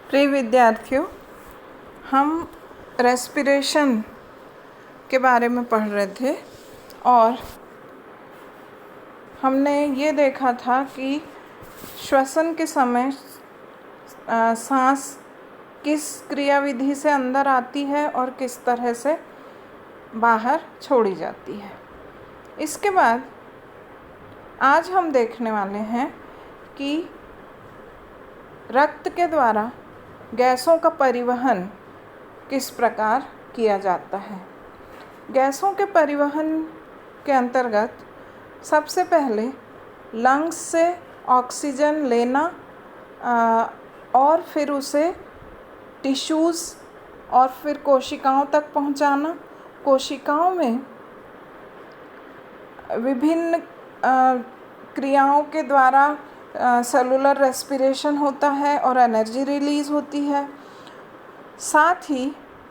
प्रिय विद्यार्थियों, हम रेस्पिरेशन के बारे में पढ़ रहे थे और हमने ये देखा था कि श्वसन के समय सांस किस क्रियाविधि से अंदर आती है और किस तरह से बाहर छोड़ी जाती है। इसके बाद आज हम देखने वाले हैं कि रक्त के द्वारा गैसों का परिवहन किस प्रकार किया जाता है। गैसों के परिवहन के अंतर्गत सबसे पहले लंग्स से ऑक्सीजन लेना और फिर उसे टिश्यूज़ और फिर कोशिकाओं तक पहुंचाना। कोशिकाओं में विभिन्न क्रियाओं के द्वारा सेलुलर रेस्पिरेशन होता है और एनर्जी रिलीज़ होती है। साथ ही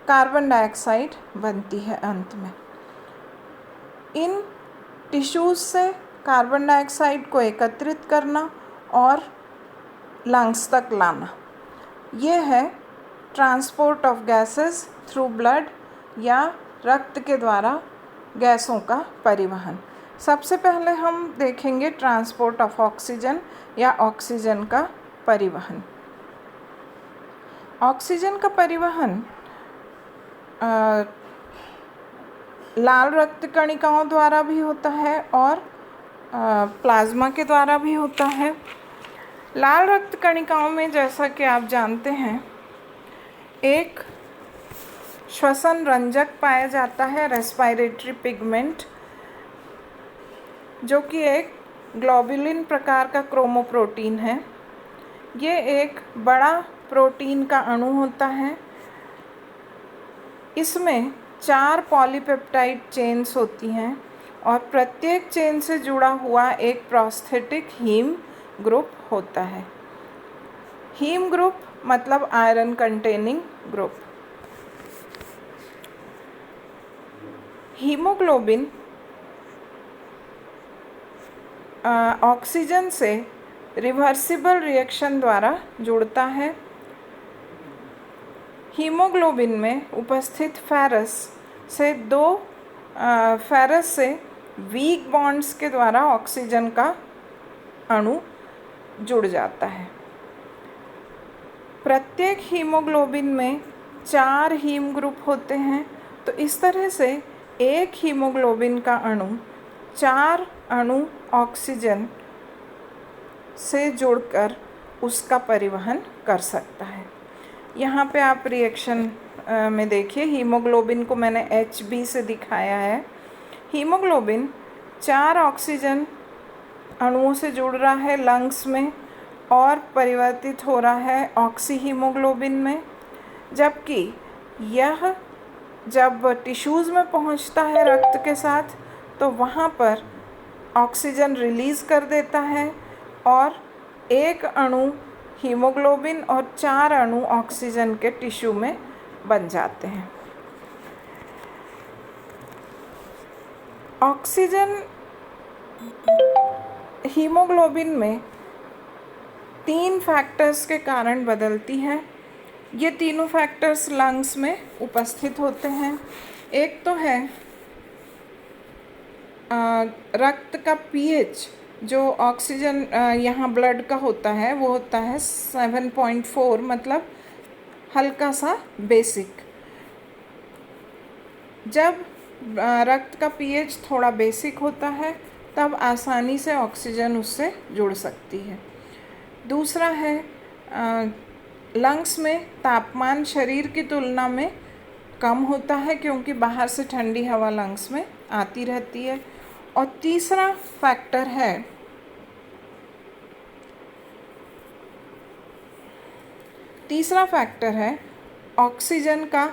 कार्बन डाइऑक्साइड बनती है। अंत में इन टिश्यूज़ से कार्बन डाइऑक्साइड को एकत्रित करना और लंग्स तक लाना, ये है transport of gases through blood या रक्त के द्वारा गैसों का परिवहन। सबसे पहले हम देखेंगे ट्रांसपोर्ट ऑफ ऑक्सीजन या ऑक्सीजन का परिवहन। ऑक्सीजन का परिवहन लाल रक्त कणिकाओं द्वारा भी होता है और प्लाज्मा के द्वारा भी होता है। लाल रक्त कणिकाओं में, जैसा कि आप जानते हैं, एक श्वसन रंजक पाया जाता है, रेस्पिरेटरी पिगमेंट, जो कि एक ग्लोबुलिन प्रकार का क्रोमोप्रोटीन है। ये एक बड़ा प्रोटीन का अणु होता है। इसमें 4 पॉलीपेप्टाइड चेन्स होती हैं और प्रत्येक चेन से जुड़ा हुआ एक प्रोस्थेटिक हीम ग्रुप होता है। हीम ग्रुप मतलब iron containing group. Haemoglobin oxygen से रिवर्सिबल रिएक्शन द्वारा जुड़ता है। हीमोग्लोबिन में उपस्थित फेरस से वीक बॉन्ड्स के द्वारा ऑक्सीजन का अणु जुड़ जाता है। प्रत्येक हीमोग्लोबिन में 4 हीम ग्रुप होते हैं। तो इस तरह से एक हीमोग्लोबिन का अणु 4 अणु ऑक्सीजन से जुड़कर उसका परिवहन कर सकता है। यहाँ पे आप रिएक्शन में देखिए, हीमोग्लोबिन को मैंने HB से दिखाया है। हीमोग्लोबिन 4 ऑक्सीजन अणुओं से जुड़ रहा है लंग्स में और परिवर्तित हो रहा है ऑक्सी हीमोग्लोबिन में, जबकि यह जब टिश्यूज़ में पहुंचता है रक्त के साथ तो वहाँ पर ऑक्सीजन रिलीज़ कर देता है और एक अणु हीमोग्लोबिन और 4 अणु ऑक्सीजन के टिश्यू में बन जाते हैं। ऑक्सीजन हीमोग्लोबिन में 3 फैक्टर्स के कारण बदलती है। ये तीनों फैक्टर्स लंग्स में उपस्थित होते हैं। एक तो है रक्त का pH, जो ऑक्सीजन यहाँ ब्लड का होता है वो होता है 7.4, मतलब हल्का सा बेसिक। जब रक्त का pH थोड़ा बेसिक होता है तब आसानी से ऑक्सीजन उससे जुड़ सकती है। दूसरा है लंग्स में तापमान शरीर की तुलना में कम होता है क्योंकि बाहर से ठंडी हवा लंग्स में आती रहती है। और तीसरा फैक्टर है ऑक्सीजन का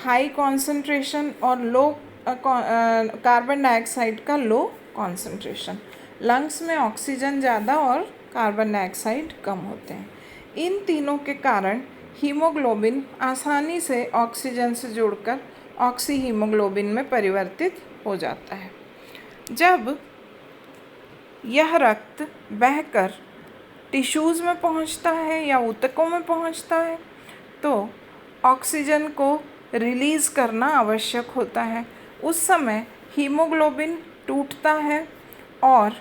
हाई कॉन्सेंट्रेशन और लो कार्बन डाइऑक्साइड का लो कॉन्सेंट्रेशन। लंग्स में ऑक्सीजन ज़्यादा और कार्बन डाइऑक्साइड कम होते हैं। इन तीनों के कारण हीमोग्लोबिन आसानी से ऑक्सीजन से जुड़कर ऑक्सी हीमोग्लोबिन में परिवर्तित हो जाता है। जब यह रक्त बहकर टिश्यूज़ में पहुंचता है या ऊतकों में पहुंचता है तो ऑक्सीजन को रिलीज़ करना आवश्यक होता है। उस समय हीमोग्लोबिन टूटता है और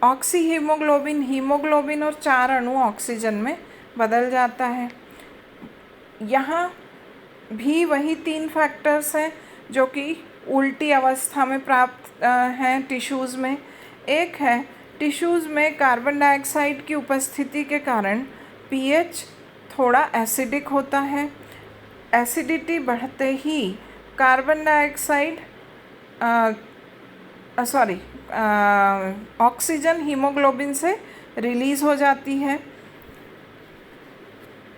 ऑक्सी हीमोग्लोबिन और 4 अणु ऑक्सीजन में बदल जाता है। यहाँ भी वही 3 फैक्टर्स हैं जो कि उल्टी अवस्था में प्राप्त हैं टिश्यूज़ में। एक है टिश्यूज़ में कार्बन डाइऑक्साइड की उपस्थिति के कारण पीएच थोड़ा एसिडिक होता है। एसिडिटी बढ़ते ही कार्बन डाइऑक्साइड ऑक्सीजन हीमोग्लोबिन से रिलीज़ हो जाती है।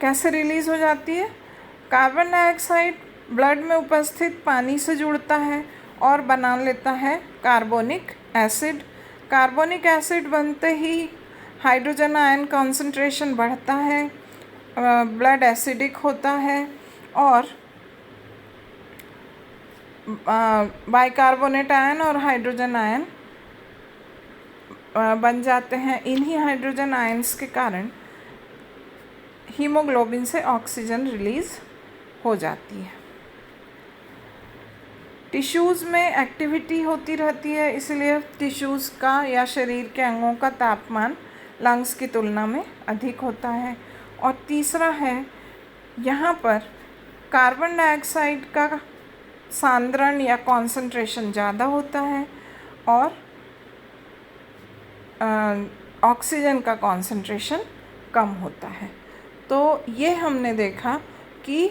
कैसे रिलीज़ हो जाती है? कार्बन डाइऑक्साइड ब्लड में उपस्थित पानी से जुड़ता है और बना लेता है कार्बोनिक एसिड। कार्बोनिक एसिड बनते ही हाइड्रोजन आयन कॉन्सेंट्रेशन बढ़ता है, ब्लड एसिडिक होता है और बाइकार्बोनेट आयन और हाइड्रोजन आयन बन जाते हैं। इन्हीं हाइड्रोजन आयंस के कारण हीमोग्लोबिन से ऑक्सीजन रिलीज़ हो जाती है। टिश्यूज़ में एक्टिविटी होती रहती है, इसलिए टिश्यूज़ का या शरीर के अंगों का तापमान लंग्स की तुलना में अधिक होता है। और तीसरा है, यहाँ पर कार्बन डाइऑक्साइड का सांद्रण या कॉन्सेंट्रेशन ज़्यादा होता है और ऑक्सीजन का कॉन्सेंट्रेशन कम होता है। तो ये हमने देखा कि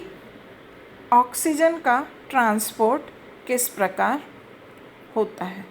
ऑक्सीजन का ट्रांसपोर्ट किस प्रकार होता है।